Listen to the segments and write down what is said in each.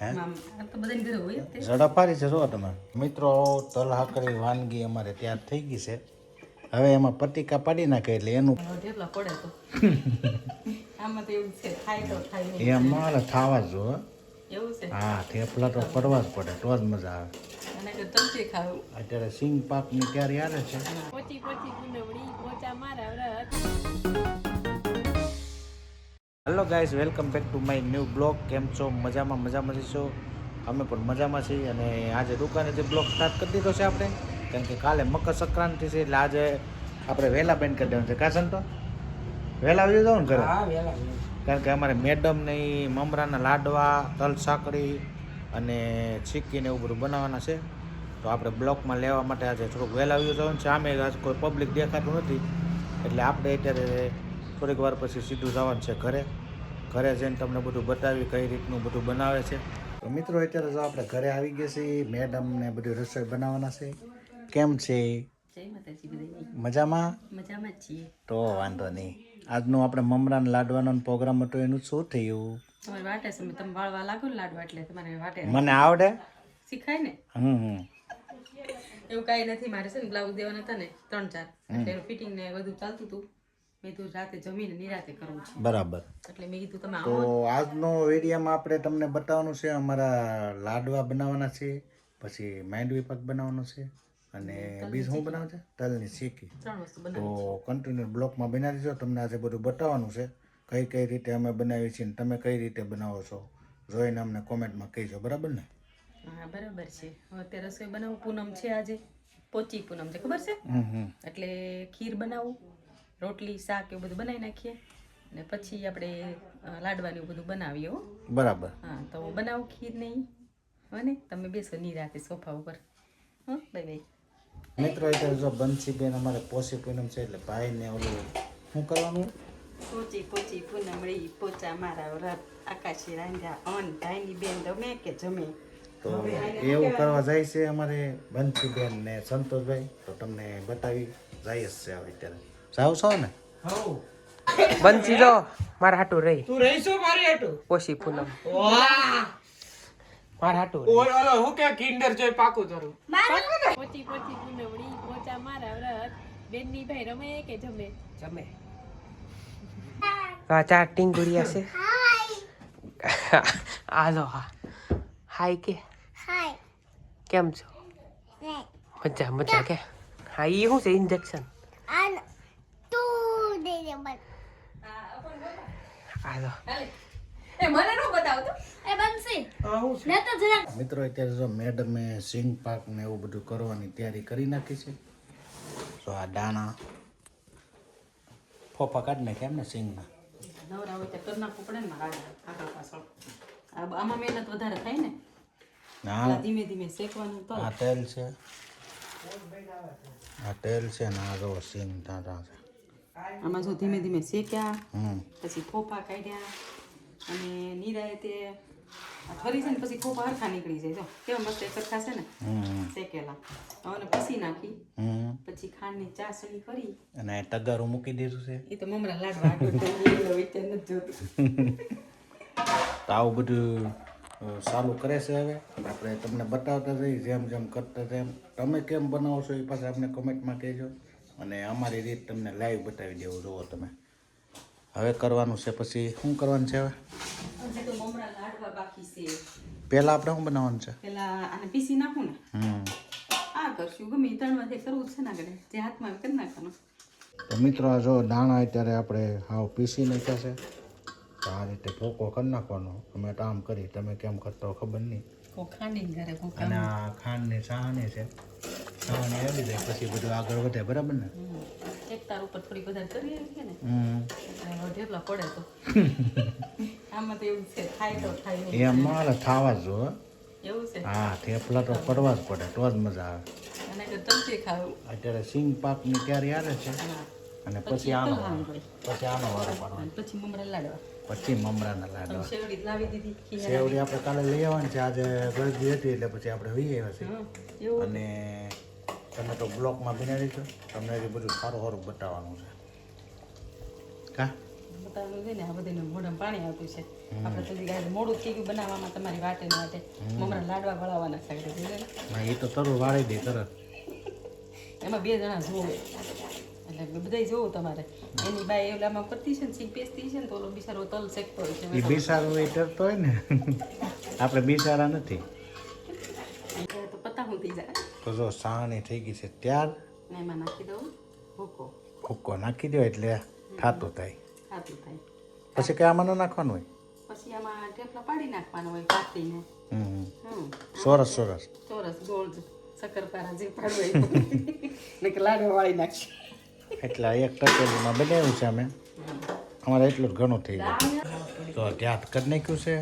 હે આ તો બધાને ઘરે હોય જ તે. ઝડપારી છે જો તમે મિત્રો. તલ હાકરી વાનગી અમારે તૈયાર થઈ ગઈ છે. હવે એમાં પટીકા પાડી નાખે એટલે એનું ઢેફલા પડે તો આમાં તો એવું છે થાય તો થાય નહીં. એમ ન હાલે, થાવા જ જો હો. એવું છે હા, થેપલા તો પડવા જ પડે તો જ મજા આવે. અને કે તલચી ખાવું. અત્યારે સિંગ પાકની તૈયારી હાલે છે. પોચી પોચી ગુંડવડી પોચા મારા વ્રત. Hello guys, welcome back to my new blog. કેમ છો? મજામાં છો? અમે પણ મજામાં છીએ. અને આજે દુકાનેથી બ્લોગ સ્ટાર્ટ કરી દીધો છે આપણે, કારણ કે કાલે મકર સંક્રાંતિ છે એટલે આજે આપણે વહેલા બેન કરી દેવાનું છે. કાસન તો વહેલા આવી જાવ ને ઘરે, કારણ કે અમારે મેડમ ને મમરાના લાડવા, તલ સાંકળી અને ચીક્કી ને એવું બધું બનાવવાના છે. તો આપણે બ્લોકમાં લેવા માટે આજે થોડુંક વહેલા આવી જવાનું છે. આમે આજ કોઈ પબ્લિક દેખાતું નથી એટલે આપણે અત્યારે થોડીક વાર પછી સીધું જવાનું છે ઘરે જઈને તમને બધું બતાવી કઈ રીતનું બધું બનાવે છે. તો મિત્રો અત્યારે જો આપણે ઘરે આવી ગયા છીએ. મેડમ ને બધું રસોઈ બનાવવાના છે. કેમ છે? જય માતાજી બધાય. મજામાં મજામાં જ છીએ. તો વાંધો નહીં. આજનું આપણે મમરાના લાડવાનો પ્રોગ્રામ હતો, એનું શું થયું? તમારે વાટે છે તમે વાળવા લાગો ને લાડવા એટલે તમારે વાટે મને આવડે. શીખાય ને. એવું કાંઈ નથી. મારે છે ને બ્લાઉઝ દેવાના હતા ને 3-4 એટલે એનું ફિટિંગ ને બધું ચાલતું હતું. મેં કીધું રાતે જમીને નિરાતે કરવું છે બરાબર. એટલે મેં કીધું તમે તો આવો. આજનો વિડીયોમાં આપણે તમને બતાવવાનું છે અમારા લાડવા બનાવવાના છે, પછી માંડવી પાક બનાવવાનો છે, અને બીજું શું બનાવે છે? તલની ચીક્કી. 3 વસ્તુ તો બનાવી. કન્ટિન્યુ બ્લોકમાં બનાવી દેજો. તમને આજે બધું બતાવવાનું છે, કઈ રીતે અમે બનાવીએ છીએ ને તમે કઈ રીતે બનાવો છો, જોઈને અમને કોમેન્ટમાં કહીજો. બરાબર ને? હા બરાબર છે. હવે અત્યારે રસોઈ બનાવું. પૂનમ છે આજે, પોચી પૂનમ છે, ખબર છે? એટલે ખીર બનાવું, રોટલી શાક એવું બધું બનાવી નાખીએ અને પછી આપણે લાડવાનું બધું બનાવીએ. હો બરાબર. હા તો બનાવું ખીર નહીં અને તમે બેસો નિરાતે સોફા ઉપર. હા બાય બાય. મિત્રો અત્યારે જો બંસીબેન અમારે પોસી પૂનમ છે એટલે ભાઈને ઓલું શું કરવાનું? પોચી પૂનમડી પોચા મારા વ્રત આકાશી રાંધ્યા અન ભાઈની બેન ગમે કે જમે. તો એવું કરવા જાય છે અમારે બંસીબેન ને સંતોષભાઈ. તો તમને બતાવી જાય જ છે હવે અત્યારે. જાવ છો ને? બંસી જો માર હાટું રહી. તું રહીશો મારી હાટુ? પોસી પૂનમ વાહ! માર હાટું ઓય ઓલો હું કે કિન્ડર જોઈ પાકું ધરું. પોચી પોચી ગુંડવડી પોચા મારા વ્રત. બેનની ભાઈ રમે કે જમે? જમે. આ ચાર ટીંગુડિયા છે. આ જો હા હાય કે હાય કેમ છો? મજા કે હા ઈ શું છે? ઇન્જેક્શન. આન તું દે દે બન આ જો એ મને નો બતાવતો. એ બંસી આ હું છે? ને તો જરા મિત્રો અત્યારે જો મેડમે સિંગ પાક ને એવું બધું કરવાની તૈયારી કરી નાખી છે. તો આ દાણા ફોફા કાઢી નાખ્યા એમ ને સિંગના. નવરા હોય તો કરી નાખવું પડે ને મારા આગળ પાછળ. આમાં મહેનત વધારે થાય ને. હા, એટલે ધીમે ધીમે શેકવાનું તો. આ તેલ છે, આ તેલ છે ને આ જો સિંગ દાણા છે. આમાં જો ધીમે ધીમે શેક્યા હમ પછી ખોપા કાઢ્યા અને નિરાય તે ફરી છે ને પછી ખોપા હરખા નીકળી જાય. જો કેવા મસ્ત સરખા છે ને શેકેલા. હવે પીસી નાખી પછી ખાંડની ચાસણી કરી અને આ તગારું મૂકી દીધું છે. એ તો મમરા લાડવા આટલું થઈ ગયું વિચાર નથી જોતું. તો આવું બધું ચાલુ કરે છે. હવે આપણે તમને બતાવતા જઈએ જેમ જેમ કરતા તેમ. તમે કેમ બનાવો છો એ પાછા આપણે કમેન્ટમાં કહેજો, અને અમારી રીત તમને લાઈવ બતાવી દેવું. જુઓ તમે. હવે કરવાનું છે, પછી શું કરવાનું છે? હવે હજી તો મમરા લાડવા બાકી છે. પહેલાં આપણે શું બનાવવાનું છે? પેલા આને પીસી નાખું ને. આ કરશું ગમે 3 માંથી કરવું છે ને આગળ જે હાથમાં કરી નાખવાનું. તો મિત્રો આ જો દાણા અત્યારે આપણે હાવ પીસી નાખ્યા છે. તો આ રીતે ભોકો કરી નાખવાનો. અમે તો આમ કરી, તમે કેમ કરતા હો ખબર નહીં. કોઈ ખાંડી ઘરે કોઈ અને આ ખાંડની સાહણી છે, સાહણી આવી જાય પછી બધું આગળ વધે. બરાબર ને? એક તાર ઉપર થોડી વધારે કરી છે ને એટલે ઢેફલા પડે તો. આમાં તો એવું છે થાય તો થાય નહીં. એમ ન હાલે, થાવા જ જો હો. એવું છે. હા, થેપલા તો પડવા જ પડે તો જ મજા આવે. અને કે તલચી ખાવું. અત્યારે સિંગ પાકની તૈયારી હાલે છે, અને પછી આનો તલ હાંડવો. વારો પાડવાનો, અને પછી મમરા લાડવા. પછી મમરાના લાડવા. શેવડી લાવી દીધી ખીર. સેવડી આપણે કાલે લઈ આવવાની છે. આજે ગળદી હતી એટલે પછી આપણે લઈ આવ્યા છીએ. એવું અને તમે તો બ્લોકમાં બનાવી છો, તમને હજી બધું સારું સારું બતાવવાનું છે. કા પોતાનું છે ને આ બધીને મોઢામાં પાણી આવતું છે આપણે તો ગાય મોડું થઈ ગયું બનાવવામાં તમારી વાટે ને વાટે મમરા લાડવા વળાવવાના સાગડે ના એ તો તરું વાળી દે તરત એમાં 2 જણા જોવે એટલે બધાય જોવું તમારે એની બાઈ ઓલામાં કરતી છે ને સિંગ પેસ્તી છે ને તો ઓલો બિચારો તલ શેકતો હોય એ છે બિસારો એ કરતો હોય ને આપણે બિસારા નથી તો પતા હું થઈ જાય તો જો સાણી થઈ ગઈ છે ત્યાર ને એમાં નાખી દઉં ભૂકો ભૂકો નાખી દો એટલે થાતું થાય ખાતું થાય પછી કે આમાં ન નાખવાનું હોય પછી આમાં ઠેપલા પાડી નાખવાનો હોય કાપીને સરસ સરસ ચોરસ ગોળ શક્કરપારા જે પાડવું ને કે લાડવા વાળી નાખી એટલે એક ટકેલીમાં બનાવ્યું છે અમે અમારે એટલું જ ઘણું થઈ જાય તો ત્યાં કરી નાખ્યું છે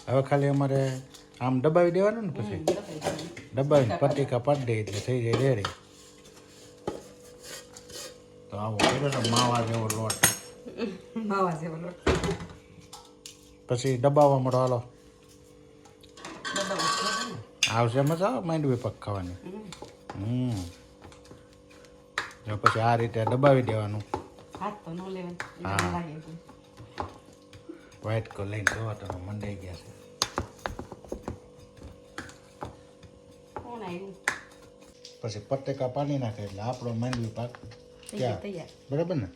હવે ખાલી અમારે આમ દબાવી દેવાનું ને પછી દબાવીને પતિકા પાડી દે એટલે થઈ જાય રેડી તો આવો કર્યો ને માવા જેવો લોટ માવા જેવો લોટ પછી દબાવવા મળો હાલો દબાવો આવશે મજા આવે માંડવી પગ ખાવાની જો પછી આ રીતે દબાવી દેવાનું હાથ તો ન લેવાય હા. લાગે વ્હાઈટ કો લઈને જોવા તો મંડાઈ ગયા છે કોણ આવ્યું પછી પત્તેકા પાણી નાખે એટલે આપણો માંડવી પાક તૈયાર ક્યાં તૈયાર બરાબર ને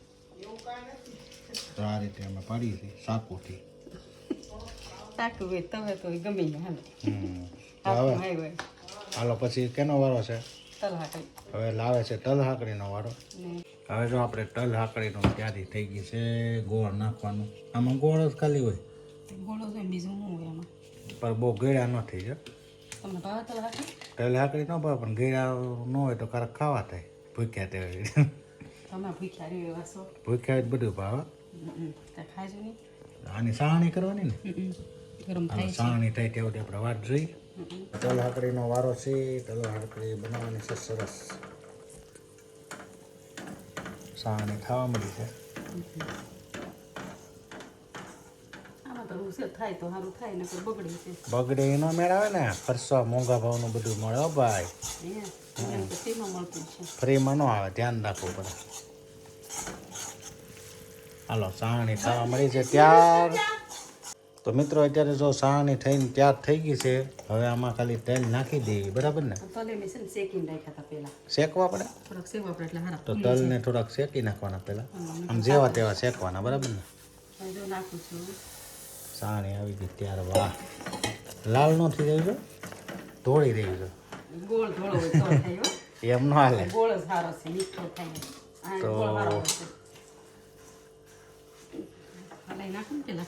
તો આ રીતે અમે પાડીએ છીએ સાકુથી તાકું હોય તવે તો ગમે ને હાલે તો હાથમાં હવે આવ્યો હાલો પછી કેનો વારો છે તલ હાકડી હવે લાવે છે તલ હાકડીનો વારો ને હવે જો આપણે તલ હાકડીનું તૈયારી થઈ ગઈ છે ગોળ નાખવાનું આમાં ગોળ જ ખાલી હોય ગોળો છે બીજું શું હોય એમાં પણ બહુ ગળ્યા ન થઈ જાય તમને ભાવે તલ હાકડી તલ હાકડી ન ભાવે પણ ગળ્યા ન હોય તો ક્યારેક ખાવા થાય ભૂખ્યા તે તમે ભૂખ્યા રહ્યો એવા છો ભૂખ્યા જ બધું ભાવે ત્યાં ખાજો નહીં આની સાણી કરવાની ને ગરમ થાય છે સાણી થાય ત્યાં સુધી આપણે વાત જોઈ તલ હાકડીનો વારો છે તલ હાકડી બનાવવાની છે સરસ સાણી ખાવા મળી છે આમાં તો ઉછેર થાય તો સારું થાય ને કોઈ બગડે છે બગડે એનો મેળ આવે ને ખર્ચા મોંઘા ભાવનું બધું મળે હો ભાઈ અહીંયા તો ફ્રીમાં મળતું છે ફ્રીમાં ન આવે ધ્યાન રાખવું પડે હાલો સાણી ખાવા મળી છે ત્યાર તો મિત્રો અત્યારે જો સાણી થઈને ત્યાર થઈ ગઈ છે હવે આમાં ખાલી તેલ નાખી દેવી બરાબર ને તલે મેં છે ને શેકીને રાખ્યા હતા પહેલા શેકવા પડે થોડાક સેવા આપણે એટલે હારા તો તલને થોડાક શેકી નાખવાના પહેલા આમ જેવા તેવા શેકવાના બરાબર ને હવે જો નાખું છું સાણી આવી ગઈ ત્યાર વાહ લાલ ન થઈ જાય ધોળી રહી છે ગોળ ધોળો હોય તો થાય હો એમ ન હાલે ગોળ જ સારો છે મીઠો થાય આ તો- ગોળ સારો હોય છે હલાઈ નાખું ને પેલા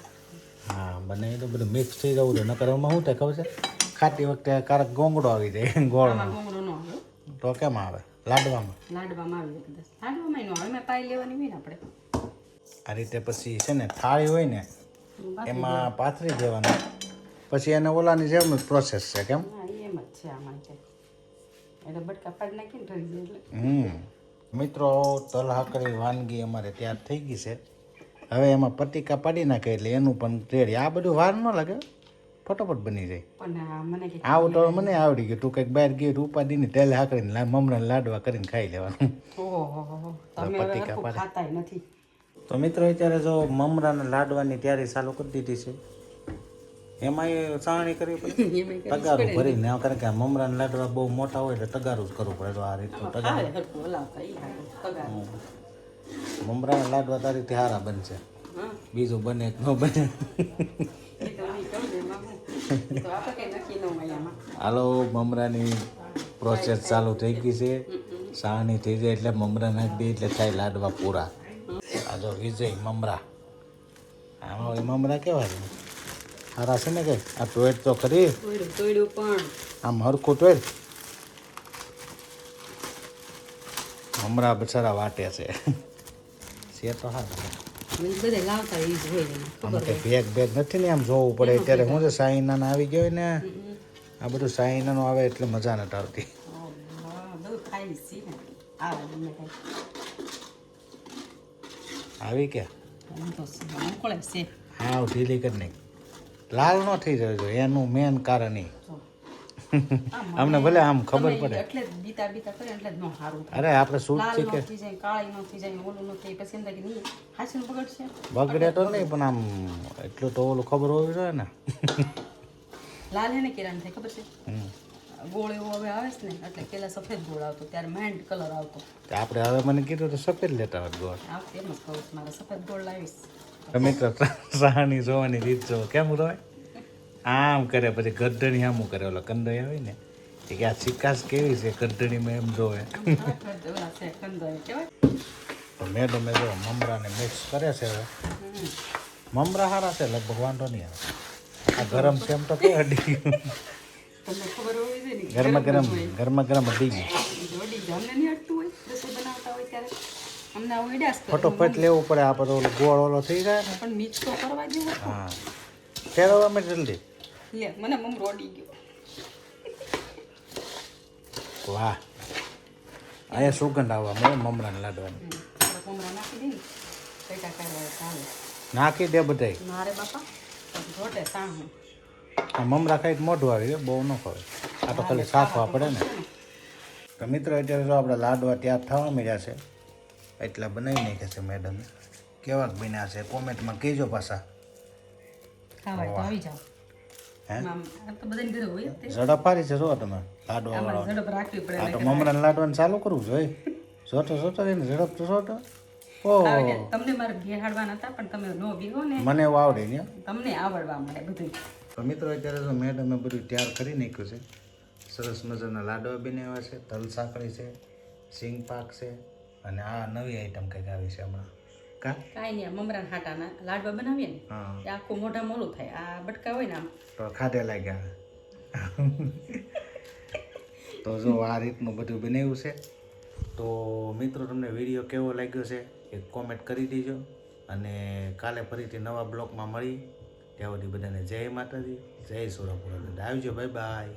હા બનાવી તો બધું મિક્સ થઈ જવું છે નકર એમાં શું થાય ખબર છે ખાતી વખતે કારક ગોંગડો આવી જાય ગોળનો આમાં ગોંગળો ન આવે હો. તો કેમ આવે લાડવામાં લાડવામાં આવી જાય કદાચ લાડવામાં નો આવે એમાં પાઈ લેવાની હોય ને આપણે આ રીતે પછી છે ને થાળી હોય ને એમાં પાથરી દેવાનું પછી એને ઓલાની જેમ જ પ્રોસેસ છે કેમ હા એમ જ છે આમાં છે એટલે બટકા પાડી નાખીને ઠરી જાય એટલે મિત્રો તલ હાકડી વાનગી અમારે તૈયાર થઈ ગઈ છે હવે એમાં પતિકા પાડી નાખે એટલે એનું પણ રેડી આ બધું વાર ન લાગે ફટોફટ બની જાય પણ મને કે આવું તો મને આવડી ગયું તું કંઈક બહાર ગયું ઉપાડીને તેલ હાકડીને મમરાને લાડવા કરીને ખાઈ લેવાનું ઓહો તમે હવે પતિકા હરખું પાડે. ખાતાય નથી તો મિત્રો અત્યારે જો મમરાને લાડવાની તૈયારી ચાલુ કરી દીધી છે એમાં એ સાવણી કરવી પડે એમાં તગારું ભરીને કારણ કે આ મમરાના લાડવા બહુ મોટા હોય એટલે તગારું જ કરવું પડે તો આ રીતનું ખાય તગારું હરખું હલાવતા ઈ હારું તગાર મમરાના લાડવા તારીથી સારા બનશે હા બીજું બને કે ન બને એ તો નહીં કહું ને એમાં હું એ તો આપણે કંઈ નક્કી ન હોય આમાં હાલો મમરાની પ્રોસેસ ચાલુ થઈ ગઈ છે સાવણી થઈ જાય એટલે મમરા નાખી દે એટલે થાય લાડવા પૂરા આ જો વિજય મમરા આમાં ઓલી મમરા કેવા છે સારા છે ને કે આ ટોયટ તો ખરી તોડ્યું પણ આમ હરખું ટોયટ મમરા બચારા વાટે છે તો હા બધે લાવતા એ જ હોય એમાં આમાં કંઈ ભેગ નથી ને આમ જોવું પડે અત્યારે હું છે સાઈનાના આવી ગયો હોય ને આ બધું સાઈનાનું આવે એટલે મજા નથી આવતી બધું ખાઈ છે ને આવે ગમે કાંઈ આવી કે હું તો મોકળે છે હા ઢીલી કરી નાખ લાલ ન થઈ જાય જો એનું મેન કારણ એ જો અમને ભલે આમ ખબર પડે. એટલે જ બીતા બીતા કરે એટલે જ નો સારું થાય. અરે આપણે સૂટ લાલ છે નો કે થઈ જાય, કાળી નો થઈ જાય, ઓલું નો થઈ, પછી એમ થાય કે નહીં હાચું બગડશે. બગડે તો નહીં પણ આમ એટલું તો ઓલું ખબર હોવી જોઈએ ને. લાલ હે ને કેરાને થાય ખબર છે, હમ. ગોળ એવો હવે આવે છે ને, એટલે પેલા સફેદ ગોળ આવતો, ત્યારે માંડ કલર આવતો. તો આપણે હવે મને કીધું તો સફેદ લેતા હોત ગોળ. આ વખતે એમ જ કહું છું, મારે સફેદ ગોળ લાવીશ. તો મિત્રો સાહાની જોવાની રીત જો કેમ હોય, આમ કરે પછી ગરદણી આમ કરે, ઓલા કંદઈ આવે ને એ કે આ ચિકાસ કેવી છે ગરદણીમાં એમ જોવે. ઓલા છે કંદોય કહેવાય. તો મેડમે જો મમરાને મિક્સ કરે છે હવે. મમરા સારા છે લગભગ વાંધો નહીં આવે. આ ગરમ છે એમ તો કે અડી ગયું. તમને ખબર હોવી જોઈએ ને, ગરમા ગરમ અડી ગયું. અડી જાય. અમને નહીં અડતું હોય રસોઈ બનાવતા હોય ત્યારે, અમને આવું અડ્યા જ કરે. ફટોફટ લેવું પડે આપણે ઓલો ગોળ ઓલો થઈ જાય ને. પણ મિક્સ તો કરવા જેવું. હા ફેરવવા મેં જલ્દી. લે મને મમરો અડી ગયો. વાહ અહીંયા સુગંધ આવવા મળે મમરાને લાડવાની. મમરા નાખી દઈ ને પેટા કાઢવા ચાલે. નાખી દે બધાય. મારે બાપા રોટે સાહું. આ મમરા ખાઈ મોઢું આવી ગયું બહુ ન ખવાય. આ તો ખાલી સાફવા પડે ને. તો મિત્રો અત્યારે જો આપણે લાડવા તૈયાર થવા મળ્યા છે, એટલા બનાવી નાખ્યા છે મેડમ. કેવાક બન્યા છે કોમેન્ટમાં કહેજો પાછા. ખાવા તો આવી જાવ. હે આમ આ તો બધાને ઘરે હોય જ તે. ઝડપ હારી છે જો તમે લાડવા અમારે વાળો. ઝડપ રાખવી પડે. આ તો મમરાને લાડવાનું ચાલુ કરવું જોઈએ. જોતો એને ઝડપ તો જોતો. ઓહો આવે કે તમને મારે બેહાડવાના હતા પણ તમે નો બીહો ને, મને એવું આવડે ને. તમને આવડવા મળે બધું. તો મિત્રો અત્યારે તો મેડમે બધું તૈયાર કરી નાખ્યું છે. સરસ મજાના લાડવા બનાવ્યા છે, તલ સાંકળી છે, સિંગ પાક છે અને આ નવી આઈટમ કંઈક આવી છે હમણાં. કા કાંઈ નહીં, મમરાના હાટાના લાડવા બનાવીએ ને હા એ આખું મોઢા મોલું થાય. આ બટકા હોય ને આમ તો ખાધે લાગ્યા. તો જો આ રીતનું બધું બનાવ્યું છે. તો મિત્રો તમને વિડીયો કેવો લાગ્યો છે એ કોમેન્ટ કરી દેજો અને કાલે ફરીથી નવા બ્લોગમાં મળી. ત્યાં સુધી બધાને જય માતાજી, જય સુરપુરા. આવજો, બાય બાય.